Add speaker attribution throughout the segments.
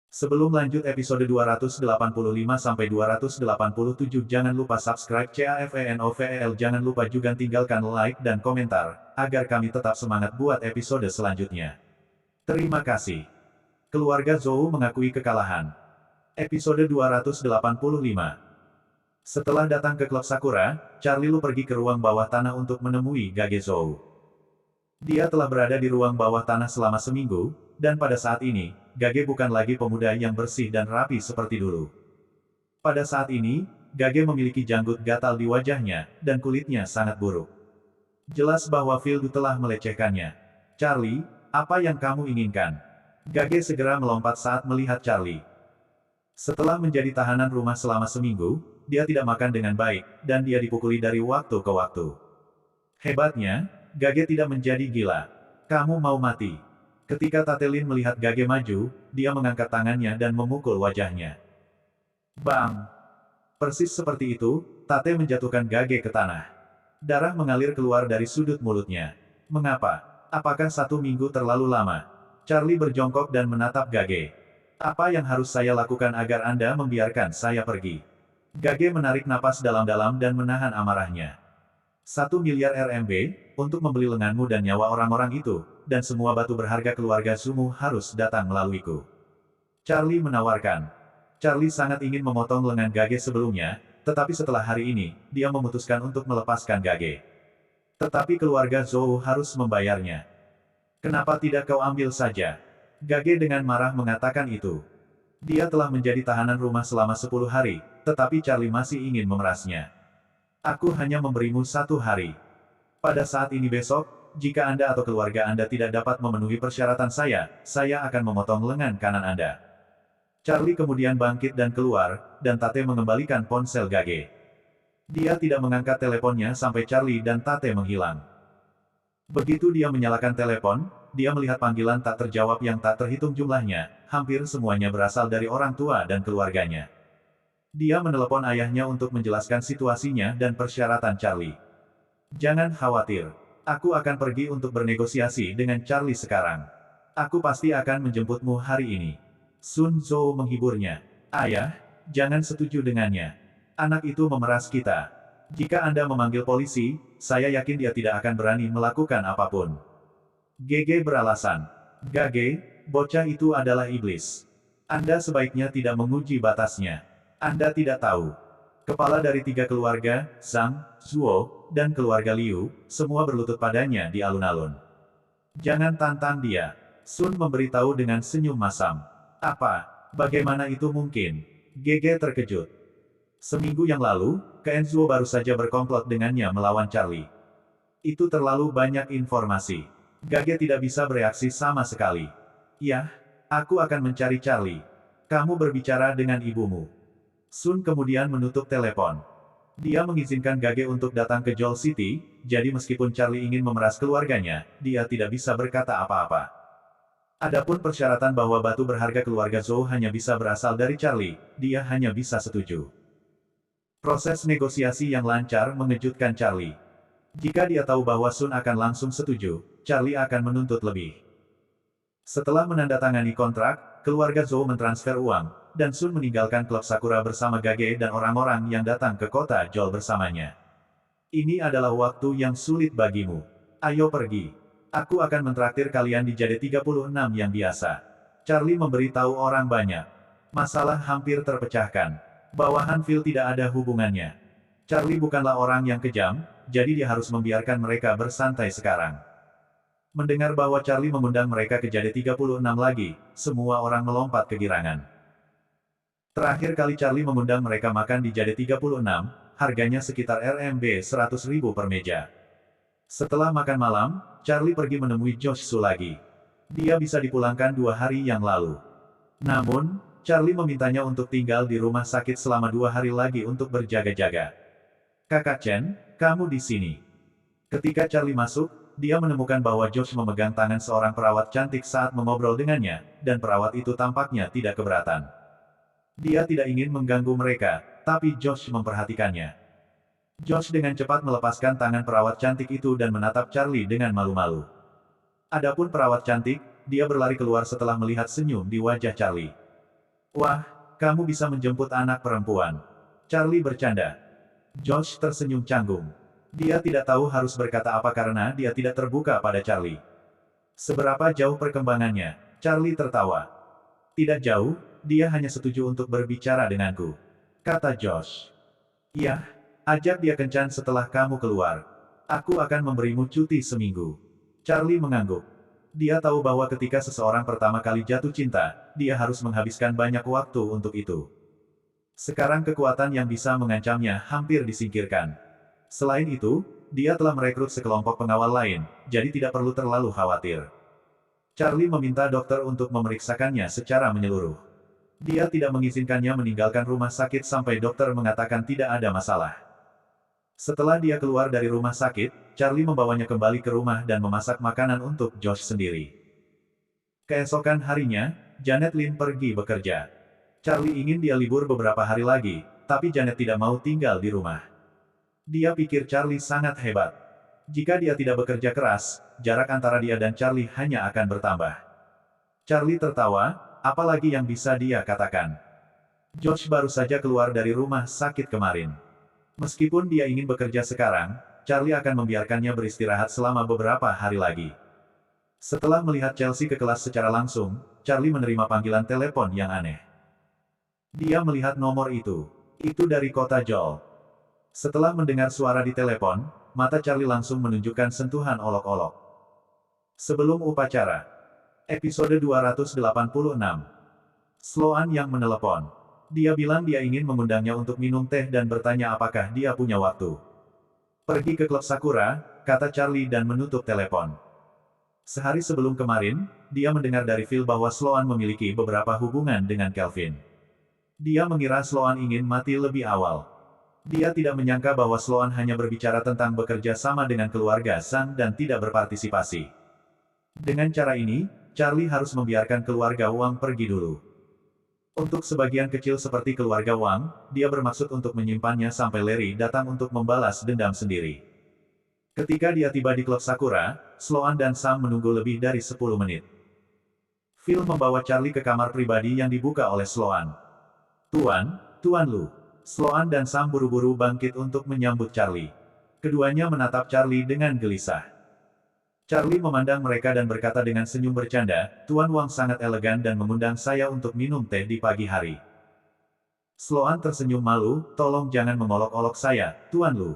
Speaker 1: Sebelum lanjut episode 285-287 jangan lupa subscribe channel, jangan lupa juga tinggalkan like dan komentar, agar kami tetap semangat buat episode selanjutnya. Terima kasih. Keluarga Zhou mengakui kekalahan. Episode 285. Setelah datang ke klub Sakura, Charlie Lu pergi ke ruang bawah tanah untuk menemui Gage Zhou. Dia telah berada di ruang bawah tanah selama seminggu, dan pada saat ini, Gage bukan lagi pemuda yang bersih dan rapi seperti dulu. Pada saat ini, Gage memiliki janggut gatal di wajahnya, dan kulitnya sangat buruk. Jelas bahwa Phil telah melecehkannya. Charlie, apa yang kamu inginkan? Gage segera melompat saat melihat Charlie. Setelah menjadi tahanan rumah selama seminggu, dia tidak makan dengan baik, dan dia dipukuli dari waktu ke waktu. Hebatnya, Gage tidak menjadi gila. Kamu mau mati. Ketika Tatelin melihat Gage maju, dia mengangkat tangannya dan memukul wajahnya. Bang! Persis seperti itu, Tate menjatuhkan Gage ke tanah. Darah mengalir keluar dari sudut mulutnya. Mengapa? Apakah 1 minggu terlalu lama? Charlie berjongkok dan menatap Gage. Apa yang harus saya lakukan agar Anda membiarkan saya pergi? Gage menarik napas dalam-dalam dan menahan amarahnya. 1 miliar RMB, untuk membeli lenganmu dan nyawa orang-orang itu, dan semua batu berharga keluarga Zumu harus datang melaluiku. Charlie menawarkan. Charlie sangat ingin memotong lengan Gage sebelumnya, tetapi setelah hari ini, dia memutuskan untuk melepaskan Gage. Tetapi keluarga Zhou harus membayarnya. Kenapa tidak kau ambil saja? Gage dengan marah mengatakan itu. Dia telah menjadi tahanan rumah selama 10 hari, tetapi Charlie masih ingin memerasnya. Aku hanya memberimu 1 hari. Pada saat ini besok, jika Anda atau keluarga Anda tidak dapat memenuhi persyaratan saya akan memotong lengan kanan Anda. Charlie kemudian bangkit dan keluar, dan Tate mengembalikan ponsel Gage. Dia tidak mengangkat teleponnya sampai Charlie dan Tate menghilang. Begitu dia menyalakan telepon, dia melihat panggilan tak terjawab yang tak terhitung jumlahnya, hampir semuanya berasal dari orang tua dan keluarganya. Dia menelepon ayahnya untuk menjelaskan situasinya dan persyaratan Charlie. Jangan khawatir. Aku akan pergi untuk bernegosiasi dengan Charlie sekarang. Aku pasti akan menjemputmu hari ini. Sun Zhou menghiburnya. Ayah, jangan setuju dengannya. Anak itu memeras kita. Jika Anda memanggil polisi, saya yakin dia tidak akan berani melakukan apapun. Gege beralasan. Gage, bocah itu adalah iblis. Anda sebaiknya tidak menguji batasnya. Anda tidak tahu. Kepala dari 3 keluarga, Zhang, Zuo, dan keluarga Liu, semua berlutut padanya di alun-alun. Jangan tantang dia. Sun memberitahu dengan senyum masam. Apa? Bagaimana itu mungkin? Gege terkejut. Seminggu yang lalu, Zuo baru saja berkomplot dengannya melawan Charlie. Itu terlalu banyak informasi. Gage tidak bisa bereaksi sama sekali. Yah, aku akan mencari Charlie. Kamu berbicara dengan ibumu. Sun kemudian menutup telepon. Dia mengizinkan Gage untuk datang ke Joel City, jadi meskipun Charlie ingin memeras keluarganya, dia tidak bisa berkata apa-apa. Adapun persyaratan bahwa batu berharga keluarga Zhou hanya bisa berasal dari Charlie, dia hanya bisa setuju. Proses negosiasi yang lancar mengejutkan Charlie. Jika dia tahu bahwa Sun akan langsung setuju, Charlie akan menuntut lebih. Setelah menandatangani kontrak, keluarga Zhou mentransfer uang, dan Sun meninggalkan klub Sakura bersama Gage dan orang-orang yang datang ke kota Joel bersamanya. Ini adalah waktu yang sulit bagimu. Ayo pergi. Aku akan mentraktir kalian di Jade 36 yang biasa. Charlie memberitahu orang banyak. Masalah hampir terpecahkan. Bawahan Phil tidak ada hubungannya. Charlie bukanlah orang yang kejam, jadi dia harus membiarkan mereka bersantai sekarang. Mendengar bahwa Charlie mengundang mereka ke Jade 36 lagi, semua orang melompat kegirangan. Terakhir kali Charlie mengundang mereka makan di Jade 36, harganya sekitar RMB 100.000 per meja. Setelah makan malam, Charlie pergi menemui Josh Su lagi. Dia bisa dipulangkan 2 hari yang lalu. Namun, Charlie memintanya untuk tinggal di rumah sakit selama 2 hari lagi untuk berjaga-jaga. Kakak Chen, kamu di sini. Ketika Charlie masuk, dia menemukan bahwa Josh memegang tangan seorang perawat cantik saat mengobrol dengannya, dan perawat itu tampaknya tidak keberatan. Dia tidak ingin mengganggu mereka, tapi Josh memperhatikannya. Josh dengan cepat melepaskan tangan perawat cantik itu dan menatap Charlie dengan malu-malu. Adapun perawat cantik, dia berlari keluar setelah melihat senyum di wajah Charlie. Wah, kamu bisa menjemput anak perempuan. Charlie bercanda. Josh tersenyum canggung. Dia tidak tahu harus berkata apa karena dia tidak terbuka pada Charlie. Seberapa jauh perkembangannya? Charlie tertawa. Tidak jauh, dia hanya setuju untuk berbicara denganku. Kata Josh. Iya, ajak dia kencan setelah kamu keluar. Aku akan memberimu cuti seminggu. Charlie mengangguk. Dia tahu bahwa ketika seseorang pertama kali jatuh cinta, dia harus menghabiskan banyak waktu untuk itu. Sekarang kekuatan yang bisa mengancamnya hampir disingkirkan. Selain itu, dia telah merekrut sekelompok pengawal lain, jadi tidak perlu terlalu khawatir. Charlie meminta dokter untuk memeriksakannya secara menyeluruh. Dia tidak mengizinkannya meninggalkan rumah sakit sampai dokter mengatakan tidak ada masalah. Setelah dia keluar dari rumah sakit, Charlie membawanya kembali ke rumah dan memasak makanan untuk Josh sendiri. Keesokan harinya, Janet Lynn pergi bekerja. Charlie ingin dia libur beberapa hari lagi, tapi Janet tidak mau tinggal di rumah. Dia pikir Charlie sangat hebat. Jika dia tidak bekerja keras, jarak antara dia dan Charlie hanya akan bertambah. Charlie tertawa, apalagi yang bisa dia katakan. Josh baru saja keluar dari rumah sakit kemarin. Meskipun dia ingin bekerja sekarang, Charlie akan membiarkannya beristirahat selama beberapa hari lagi. Setelah melihat Chelsea ke kelas secara langsung, Charlie menerima panggilan telepon yang aneh. Dia melihat nomor itu. Itu dari kota Joel. Setelah mendengar suara di telepon, mata Charlie langsung menunjukkan sentuhan olok-olok. Sebelum upacara. Episode 286. Sloan yang menelepon. Dia bilang dia ingin mengundangnya untuk minum teh dan bertanya apakah dia punya waktu. Pergi ke klub Sakura, kata Charlie dan menutup telepon. Sehari sebelum kemarin, dia mendengar dari Phil bahwa Sloan memiliki beberapa hubungan dengan Kelvin. Dia mengira Sloan ingin mati lebih awal. Dia tidak menyangka bahwa Sloan hanya berbicara tentang bekerja sama dengan keluarga Sang dan tidak berpartisipasi. Dengan cara ini, Charlie harus membiarkan keluarga Wang pergi dulu. Untuk sebagian kecil seperti keluarga Wang, dia bermaksud untuk menyimpannya sampai Larry datang untuk membalas dendam sendiri. Ketika dia tiba di klub Sakura, Sloan dan Sam menunggu lebih dari 10 menit. Phil membawa Charlie ke kamar pribadi yang dibuka oleh Sloan. Tuan Lu. Sloan dan Sam buru-buru bangkit untuk menyambut Charlie. Keduanya menatap Charlie dengan gelisah. Charlie memandang mereka dan berkata dengan senyum bercanda, Tuan Wang sangat elegan dan mengundang saya untuk minum teh di pagi hari. Sloan tersenyum malu, tolong jangan mengolok-olok saya, Tuan Lu.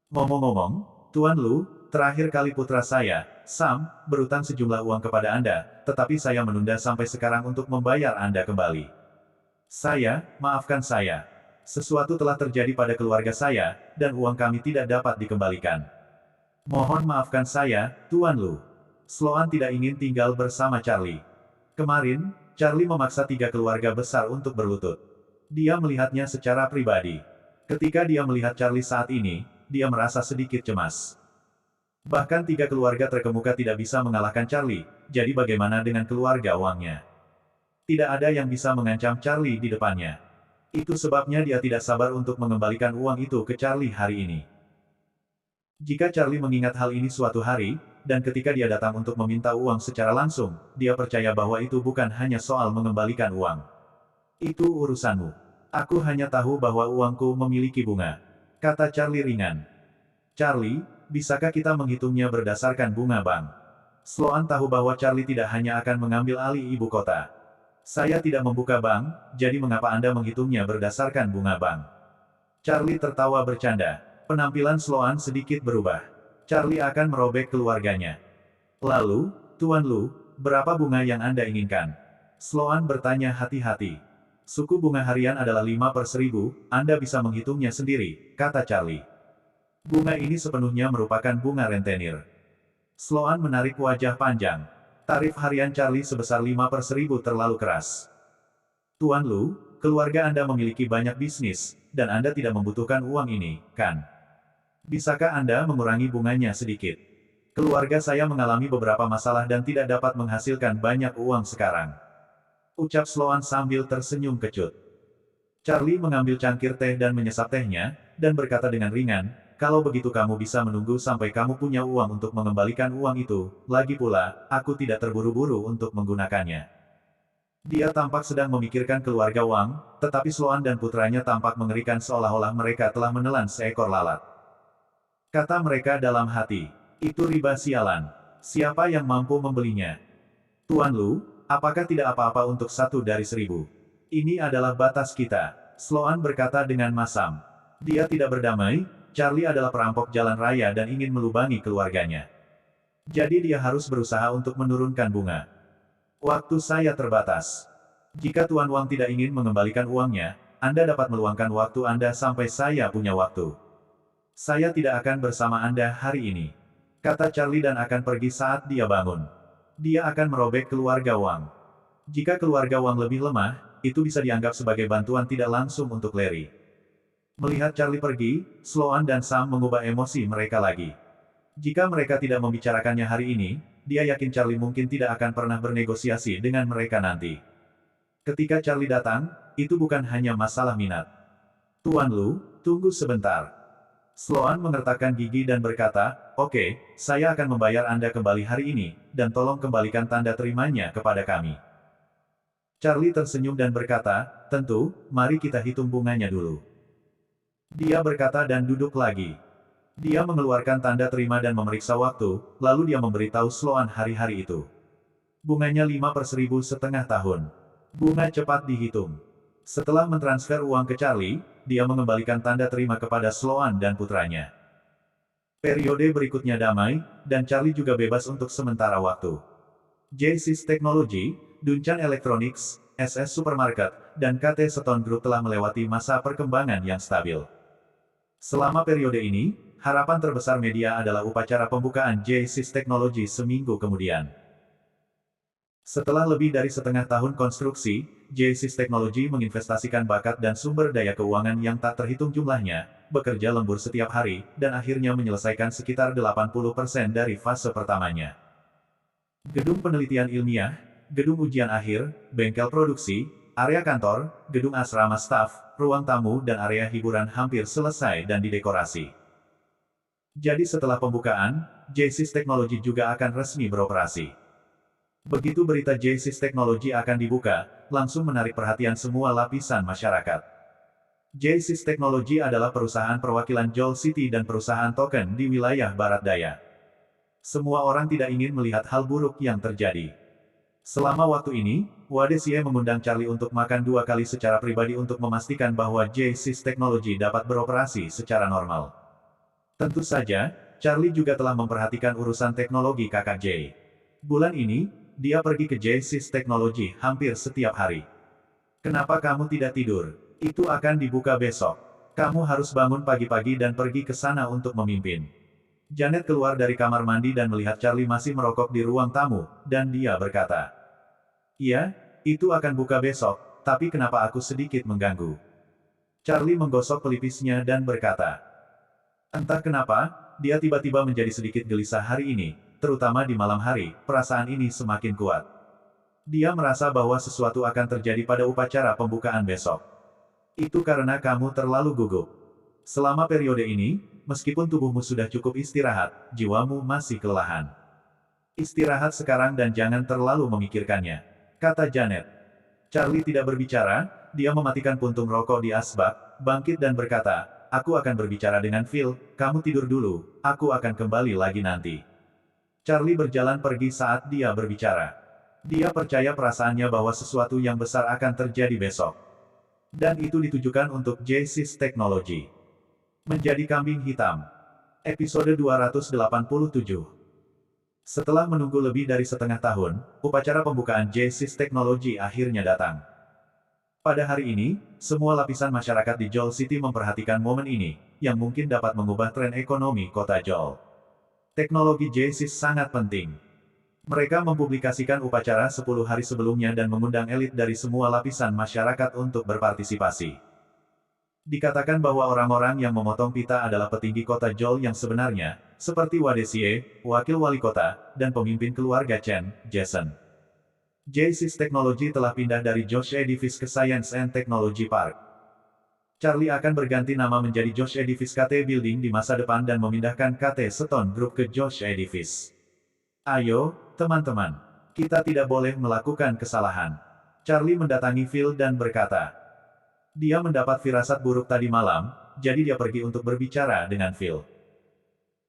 Speaker 1: Ngomong-ngomong, Tuan Lu, terakhir kali putra saya, Sam, berutang sejumlah uang kepada Anda, tetapi saya menunda sampai sekarang untuk membayar Anda kembali. Maafkan saya. Sesuatu telah terjadi pada keluarga saya, dan uang kami tidak dapat dikembalikan. Mohon maafkan saya, Tuan Lu. Sloan tidak ingin tinggal bersama Charlie. Kemarin, Charlie memaksa 3 keluarga besar untuk berlutut. Dia melihatnya secara pribadi. Ketika dia melihat Charlie saat ini, dia merasa sedikit cemas. Bahkan 3 keluarga terkemuka tidak bisa mengalahkan Charlie, jadi bagaimana dengan keluarga Wangnya? Tidak ada yang bisa mengancam Charlie di depannya. Itu sebabnya dia tidak sabar untuk mengembalikan uang itu ke Charlie hari ini. Jika Charlie mengingat hal ini suatu hari, dan ketika dia datang untuk meminta uang secara langsung, dia percaya bahwa itu bukan hanya soal mengembalikan uang. Itu urusanmu. Aku hanya tahu bahwa uangku memiliki bunga. Kata Charlie ringan. Charlie, bisakah kita menghitungnya berdasarkan bunga bank? Sloan tahu bahwa Charlie tidak hanya akan mengambil alih ibu kota. Saya tidak membuka bank, jadi mengapa Anda menghitungnya berdasarkan bunga bank? Charlie tertawa bercanda. Penampilan Sloan sedikit berubah. Charlie akan merobek keluarganya. Lalu, Tuan Lu, berapa bunga yang Anda inginkan? Sloan bertanya hati-hati. Suku bunga harian adalah 5/1000, Anda bisa menghitungnya sendiri, kata Charlie. Bunga ini sepenuhnya merupakan bunga rentenir. Sloan menarik wajah panjang. Tarif harian Charlie sebesar 5/1000 terlalu keras. Tuan Lu, keluarga Anda memiliki banyak bisnis, dan Anda tidak membutuhkan uang ini, kan? Bisakah Anda mengurangi bunganya sedikit? Keluarga saya mengalami beberapa masalah dan tidak dapat menghasilkan banyak uang sekarang. Ucap Sloan sambil tersenyum kecut. Charlie mengambil cangkir teh dan menyesap tehnya, dan berkata dengan ringan, kalau begitu kamu bisa menunggu sampai kamu punya uang untuk mengembalikan uang itu, lagi pula, aku tidak terburu-buru untuk menggunakannya. Dia tampak sedang memikirkan keluarga Wang, tetapi Sloan dan putranya tampak mengerikan seolah-olah mereka telah menelan seekor lalat. Kata mereka dalam hati, itu riba sialan. Siapa yang mampu membelinya? Tuan Lu, apakah tidak apa-apa untuk 1 dari 1000? Ini adalah batas kita. Sloan berkata dengan masam. Dia tidak berdamai, Charlie adalah perampok jalan raya dan ingin melubangi keluarganya. Jadi dia harus berusaha untuk menurunkan bunga. Waktu saya terbatas. Jika Tuan Wang tidak ingin mengembalikan uangnya, Anda dapat meluangkan waktu Anda sampai saya punya waktu. Saya tidak akan bersama Anda hari ini. Kata Charlie dan akan pergi saat dia bangun. Dia akan merobek keluarga Wang. Jika keluarga Wang lebih lemah, itu bisa dianggap sebagai bantuan tidak langsung untuk Larry. Melihat Charlie pergi, Sloan dan Sam mengubah emosi mereka lagi. Jika mereka tidak membicarakannya hari ini, dia yakin Charlie mungkin tidak akan pernah bernegosiasi dengan mereka nanti. Ketika Charlie datang, itu bukan hanya masalah minat. Tuan Lu, tunggu sebentar. Sloan mengertakkan gigi dan berkata, oke, saya akan membayar Anda kembali hari ini, dan tolong kembalikan tanda terimanya kepada kami. Charlie tersenyum dan berkata, tentu, mari kita hitung bunganya dulu. Dia berkata dan duduk lagi. Dia mengeluarkan tanda terima dan memeriksa waktu, lalu dia memberitahu Sloan hari-hari itu. Bunganya 5/1000 setengah tahun. Bunga cepat dihitung. Setelah mentransfer uang ke Charlie, dia mengembalikan tanda terima kepada Sloan dan putranya. Periode berikutnya damai, dan Charlie juga bebas untuk sementara waktu. J-Sys Technology, Duncan Electronics, SS Supermarket, dan KT Stone Group telah melewati masa perkembangan yang stabil. Selama periode ini, harapan terbesar media adalah upacara pembukaan J-Sys Technology seminggu kemudian. Setelah lebih dari setengah tahun konstruksi, J-Sys Technology menginvestasikan bakat dan sumber daya keuangan yang tak terhitung jumlahnya, bekerja lembur setiap hari, dan akhirnya menyelesaikan sekitar 80% dari fase pertamanya. Gedung penelitian ilmiah, gedung ujian akhir, bengkel produksi, area kantor, gedung asrama staf, ruang tamu dan area hiburan hampir selesai dan didekorasi. Jadi setelah pembukaan, J-Sys Technology juga akan resmi beroperasi. Begitu berita J-Sys Technology akan dibuka, langsung menarik perhatian semua lapisan masyarakat. J-Sys Technology adalah perusahaan perwakilan Joel City dan perusahaan token di wilayah Barat Daya. Semua orang tidak ingin melihat hal buruk yang terjadi. Selama waktu ini, Wadesie mengundang Charlie untuk makan 2 kali secara pribadi untuk memastikan bahwa J-Sys Technology dapat beroperasi secara normal. Tentu saja, Charlie juga telah memperhatikan urusan teknologi kakak J. Bulan ini, dia pergi ke J-Sys Technology hampir setiap hari. Kenapa kamu tidak tidur? Itu akan dibuka besok. Kamu harus bangun pagi-pagi dan pergi ke sana untuk memimpin. Janet keluar dari kamar mandi dan melihat Charlie masih merokok di ruang tamu, dan dia berkata, iya, itu akan buka besok, tapi kenapa aku sedikit mengganggu? Charlie menggosok pelipisnya dan berkata, entah kenapa, dia tiba-tiba menjadi sedikit gelisah hari ini, terutama di malam hari, perasaan ini semakin kuat. Dia merasa bahwa sesuatu akan terjadi pada upacara pembukaan besok. Itu karena kamu terlalu gugup. Selama periode ini, meskipun tubuhmu sudah cukup istirahat, jiwamu masih kelelahan. Istirahat sekarang dan jangan terlalu memikirkannya, kata Janet. Charlie tidak berbicara, dia mematikan puntung rokok di asbak, bangkit dan berkata, aku akan berbicara dengan Phil, kamu tidur dulu, aku akan kembali lagi nanti. Charlie berjalan pergi saat dia berbicara. Dia percaya perasaannya bahwa sesuatu yang besar akan terjadi besok. Dan itu ditujukan untuk J-Sys Technology. Menjadi kambing hitam. Episode 287. Setelah menunggu lebih dari setengah tahun, upacara pembukaan J-Sys Technology akhirnya datang. Pada hari ini, semua lapisan masyarakat di Joel City memperhatikan momen ini, yang mungkin dapat mengubah tren ekonomi kota Joel. Teknologi J-Sys sangat penting. Mereka mempublikasikan upacara 10 hari sebelumnya dan mengundang elit dari semua lapisan masyarakat untuk berpartisipasi. Dikatakan bahwa orang-orang yang memotong pita adalah petinggi kota Joel yang sebenarnya, seperti Wadesie, wakil wali kota, dan pemimpin keluarga Chen, Jason. J-Sys Technology telah pindah dari Josh Edifice ke Science and Technology Park. Charlie akan berganti nama menjadi Josh Edifice KT Building di masa depan dan memindahkan KT Stone Group ke Josh Edifice. Ayo, teman-teman. Kita tidak boleh melakukan kesalahan. Charlie mendatangi Phil dan berkata, dia mendapat firasat buruk tadi malam, jadi dia pergi untuk berbicara dengan Phil.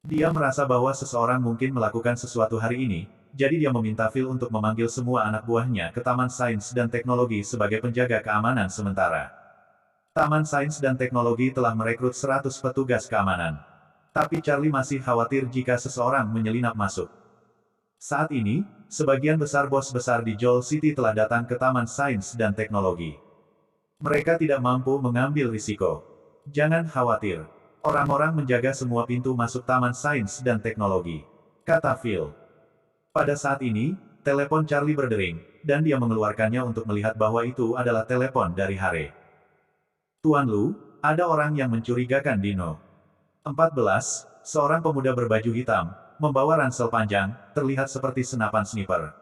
Speaker 1: Dia merasa bahwa seseorang mungkin melakukan sesuatu hari ini, jadi dia meminta Phil untuk memanggil semua anak buahnya ke Taman Sains dan Teknologi sebagai penjaga keamanan sementara. Taman Sains dan Teknologi telah merekrut 100 petugas keamanan. Tapi Charlie masih khawatir jika seseorang menyelinap masuk. Saat ini, sebagian besar bos besar di Joel City telah datang ke Taman Sains dan Teknologi. Mereka tidak mampu mengambil risiko. Jangan khawatir. Orang-orang menjaga semua pintu masuk Taman Sains dan Teknologi, kata Phil. Pada saat ini, telepon Charlie berdering, dan dia mengeluarkannya untuk melihat bahwa itu adalah telepon dari Hare. Tuan Lu, ada orang yang mencurigakan di No. 14, seorang pemuda berbaju hitam, membawa ransel panjang, terlihat seperti senapan sniper.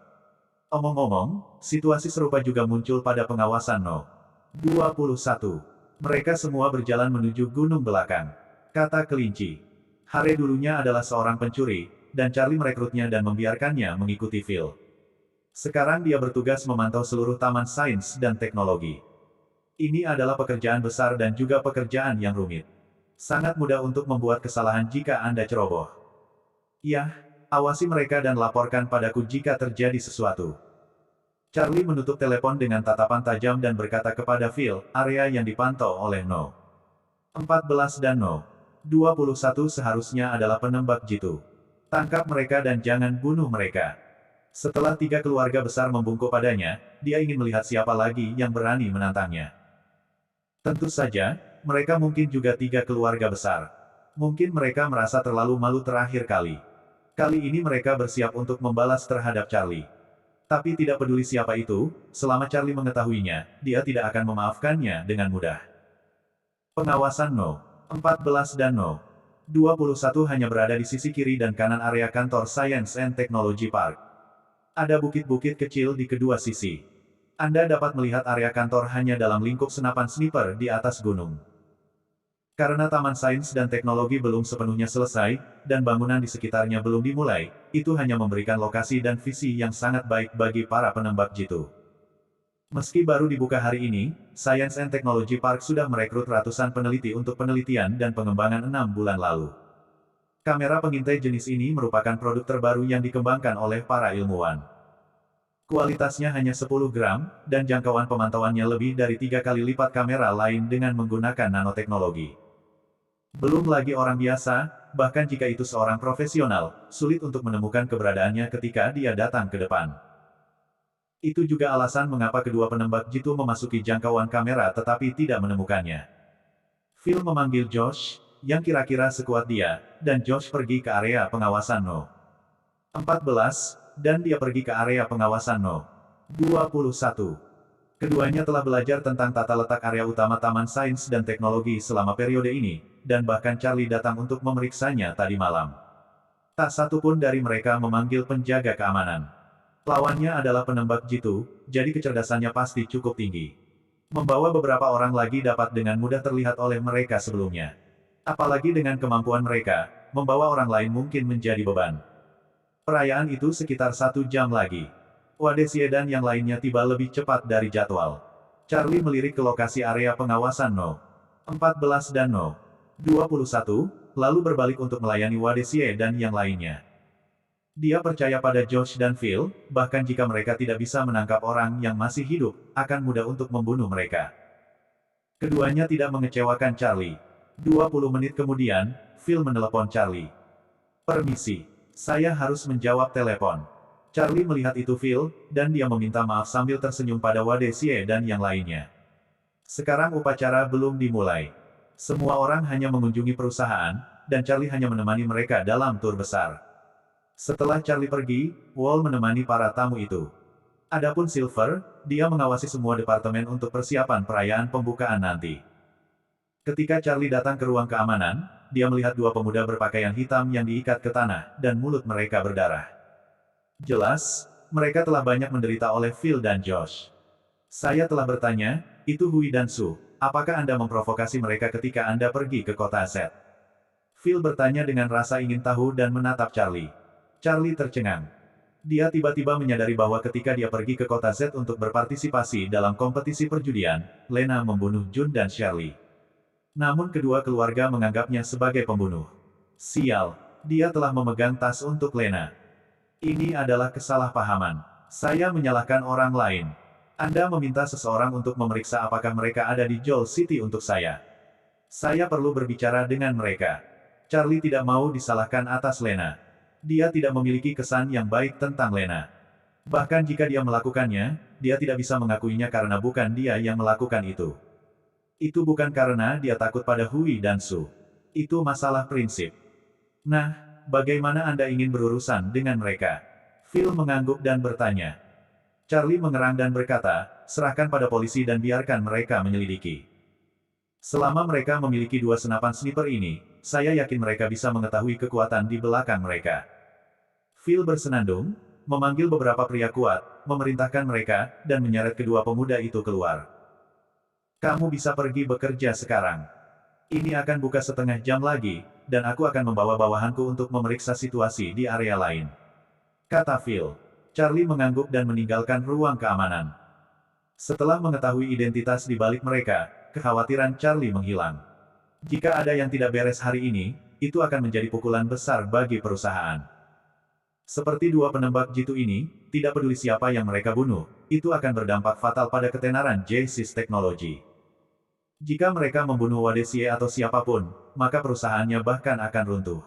Speaker 1: Omong-omong, situasi serupa juga muncul pada pengawasan No. 21. Mereka semua berjalan menuju gunung belakang, kata kelinci. Hare dulunya adalah seorang pencuri, dan Charlie merekrutnya dan membiarkannya mengikuti Phil. Sekarang dia bertugas memantau seluruh Taman Sains dan Teknologi. Ini adalah pekerjaan besar dan juga pekerjaan yang rumit. Sangat mudah untuk membuat kesalahan jika Anda ceroboh. Yah, awasi mereka dan laporkan padaku jika terjadi sesuatu. Charlie menutup telepon dengan tatapan tajam dan berkata kepada Phil, area yang dipantau oleh No. 14 dan No. 21 seharusnya adalah penembak jitu. Tangkap mereka dan jangan bunuh mereka. Setelah 3 keluarga besar membungkuk padanya, dia ingin melihat siapa lagi yang berani menantangnya. Tentu saja, mereka mungkin juga 3 keluarga besar. Mungkin mereka merasa terlalu malu terakhir kali. Kali ini mereka bersiap untuk membalas terhadap Charlie. Tapi tidak peduli siapa itu, selama Charlie mengetahuinya, dia tidak akan memaafkannya dengan mudah. Pengawasan No. 14 dan No. 21 hanya berada di sisi kiri dan kanan area kantor Science and Technology Park. Ada bukit-bukit kecil di kedua sisi. Anda dapat melihat area kantor hanya dalam lingkup senapan sniper di atas gunung. Karena Taman Sains dan Teknologi belum sepenuhnya selesai, dan bangunan di sekitarnya belum dimulai, itu hanya memberikan lokasi dan visi yang sangat baik bagi para penembak jitu. Meski baru dibuka hari ini, Science and Technology Park sudah merekrut ratusan peneliti untuk penelitian dan pengembangan 6 bulan lalu. Kamera pengintai jenis ini merupakan produk terbaru yang dikembangkan oleh para ilmuwan. Kualitasnya hanya 10 gram, dan jangkauan pemantauannya lebih dari 3 kali lipat kamera lain dengan menggunakan nanoteknologi. Belum lagi orang biasa, bahkan jika itu seorang profesional, sulit untuk menemukan keberadaannya ketika dia datang ke depan. Itu juga alasan mengapa kedua penembak jitu memasuki jangkauan kamera tetapi tidak menemukannya. Phil memanggil Josh, yang kira-kira sekuat dia, dan Josh pergi ke area pengawasan No. 14, dan dia pergi ke area pengawasan No. 21. Keduanya telah belajar tentang tata letak area utama Taman Sains dan Teknologi selama periode ini, dan bahkan Charlie datang untuk memeriksanya tadi malam. Tak satu pun dari mereka memanggil penjaga keamanan. Lawannya adalah penembak jitu, jadi kecerdasannya pasti cukup tinggi. Membawa beberapa orang lagi dapat dengan mudah terlihat oleh mereka sebelumnya. Apalagi dengan kemampuan mereka, membawa orang lain mungkin menjadi beban. Perayaan itu sekitar 1 jam lagi. Wadesie dan yang lainnya tiba lebih cepat dari jadwal. Charlie melirik ke lokasi area pengawasan No. 14 dan No. 21, lalu berbalik untuk melayani Wadesie dan yang lainnya. Dia percaya pada Josh dan Phil, bahkan jika mereka tidak bisa menangkap orang yang masih hidup, akan mudah untuk membunuh mereka. Keduanya tidak mengecewakan Charlie. 20 menit kemudian, Phil menelepon Charlie. Permisi, saya harus menjawab telepon. Charlie melihat itu Phil, dan dia meminta maaf sambil tersenyum pada Wadesie dan yang lainnya. Sekarang upacara belum dimulai. Semua orang hanya mengunjungi perusahaan, dan Charlie hanya menemani mereka dalam tur besar. Setelah Charlie pergi, Wall menemani para tamu itu. Adapun Silver, dia mengawasi semua departemen untuk persiapan perayaan pembukaan nanti. Ketika Charlie datang ke ruang keamanan, dia melihat 2 pemuda berpakaian hitam yang diikat ke tanah, dan mulut mereka berdarah. Jelas, mereka telah banyak menderita oleh Phil dan Josh. Saya telah bertanya, itu Hui dan Su, apakah Anda memprovokasi mereka ketika Anda pergi ke kota Z? Phil bertanya dengan rasa ingin tahu dan menatap Charlie. Charlie tercengang. Dia tiba-tiba menyadari bahwa ketika dia pergi ke kota Z untuk berpartisipasi dalam kompetisi perjudian, Lena membunuh Jun dan Charlie. Namun kedua keluarga menganggapnya sebagai pembunuh. Sial, dia telah memegang tas untuk Lena. Ini adalah kesalahpahaman. Saya menyalahkan orang lain. Anda meminta seseorang untuk memeriksa apakah mereka ada di Joel City untuk saya. Saya perlu berbicara dengan mereka. Charlie tidak mau disalahkan atas Lena. Dia tidak memiliki kesan yang baik tentang Lena. Bahkan jika dia melakukannya, dia tidak bisa mengakuinya karena bukan dia yang melakukan itu. Itu bukan karena dia takut pada Hui dan Su. Itu masalah prinsip. Nah, bagaimana Anda ingin berurusan dengan mereka? Phil mengangguk dan bertanya. Charlie mengerang dan berkata, serahkan pada polisi dan biarkan mereka menyelidiki. Selama mereka memiliki dua senapan sniper ini, saya yakin mereka bisa mengetahui kekuatan di belakang mereka. Phil bersenandung, memanggil beberapa pria kuat, memerintahkan mereka, dan menyeret kedua pemuda itu keluar. Kamu bisa pergi bekerja sekarang. Ini akan buka setengah jam lagi, dan aku akan membawa bawahanku untuk memeriksa situasi di area lain. Kata Phil. Charlie mengangguk dan meninggalkan ruang keamanan. Setelah mengetahui identitas di balik mereka, kekhawatiran Charlie menghilang. Jika ada yang tidak beres hari ini, itu akan menjadi pukulan besar bagi perusahaan. Seperti dua penembak jitu ini, tidak peduli siapa yang mereka bunuh, itu akan berdampak fatal pada ketenaran J-Sys Technology. Jika mereka membunuh Wadesie atau siapapun, maka perusahaannya bahkan akan runtuh.